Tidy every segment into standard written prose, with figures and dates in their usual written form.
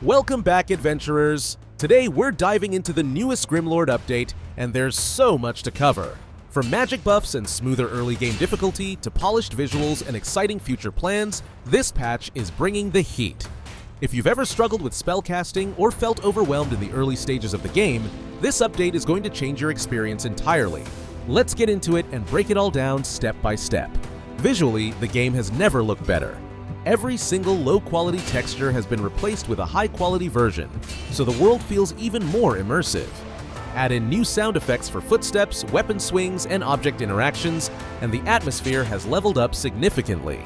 Welcome back, adventurers! Today we're diving into the newest GRIMLORD update, and there's so much to cover. From magic buffs and smoother early game difficulty to polished visuals and exciting future plans, this patch is bringing the heat. If you've ever struggled with spellcasting or felt overwhelmed in the early stages of the game, this update is going to change your experience entirely. Let's get into it and break it all down step by step. Visually, the game has never looked better. Every single low-quality texture has been replaced with a high-quality version, so the world feels even more immersive. Add in new sound effects for footsteps, weapon swings, and object interactions, and the atmosphere has leveled up significantly.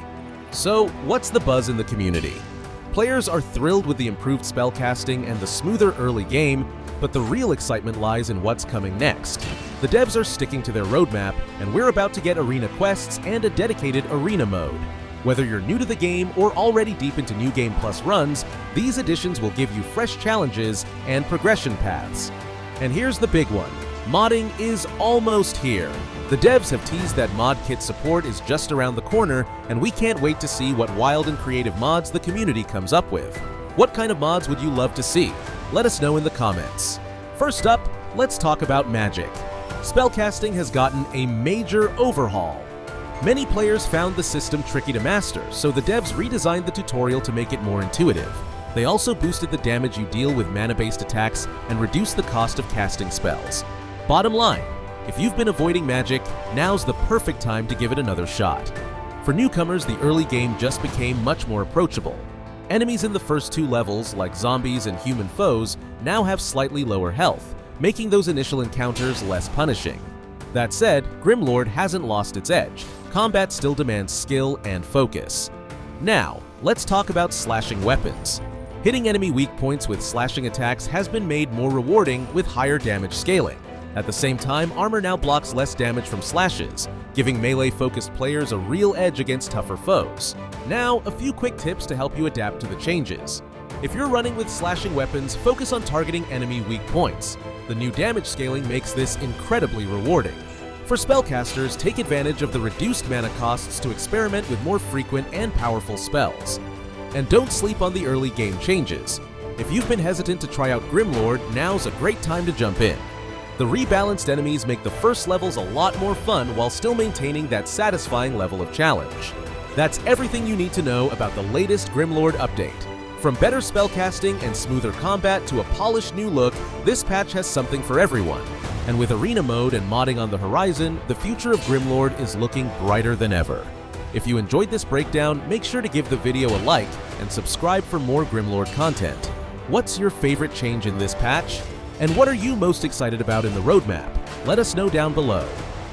So, what's the buzz in the community? Players are thrilled with the improved spellcasting and the smoother early game, but the real excitement lies in what's coming next. The devs are sticking to their roadmap, and we're about to get arena quests and a dedicated arena mode. Whether you're new to the game or already deep into New Game Plus runs, these additions will give you fresh challenges and progression paths. And here's the big one. Modding is almost here. The devs have teased that mod kit support is just around the corner, and we can't wait to see what wild and creative mods the community comes up with. What kind of mods would you love to see? Let us know in the comments. First up, let's talk about magic. Spellcasting has gotten a major overhaul. Many players found the system tricky to master, so the devs redesigned the tutorial to make it more intuitive. They also boosted the damage you deal with mana-based attacks and reduced the cost of casting spells. Bottom line, if you've been avoiding magic, now's the perfect time to give it another shot. For newcomers, the early game just became much more approachable. Enemies in the first two levels, like zombies and human foes, now have slightly lower health, making those initial encounters less punishing. That said, GRIMLORD hasn't lost its edge. Combat still demands skill and focus. Now, let's talk about slashing weapons. Hitting enemy weak points with slashing attacks has been made more rewarding with higher damage scaling. At the same time, armor now blocks less damage from slashes, giving melee-focused players a real edge against tougher foes. Now, a few quick tips to help you adapt to the changes. If you're running with slashing weapons, focus on targeting enemy weak points. The new damage scaling makes this incredibly rewarding. For spellcasters, take advantage of the reduced mana costs to experiment with more frequent and powerful spells. And don't sleep on the early game changes. If you've been hesitant to try out GRIMLORD, now's a great time to jump in. The rebalanced enemies make the first levels a lot more fun while still maintaining that satisfying level of challenge. That's everything you need to know about the latest GRIMLORD update. From better spellcasting and smoother combat to a polished new look, this patch has something for everyone. And with arena mode and modding on the horizon, the future of GRIMLORD is looking brighter than ever. If you enjoyed this breakdown, make sure to give the video a like and subscribe for more GRIMLORD content. What's your favorite change in this patch? And what are you most excited about in the roadmap? Let us know down below.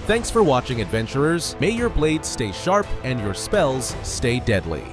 Thanks for watching, adventurers. May your blades stay sharp and your spells stay deadly.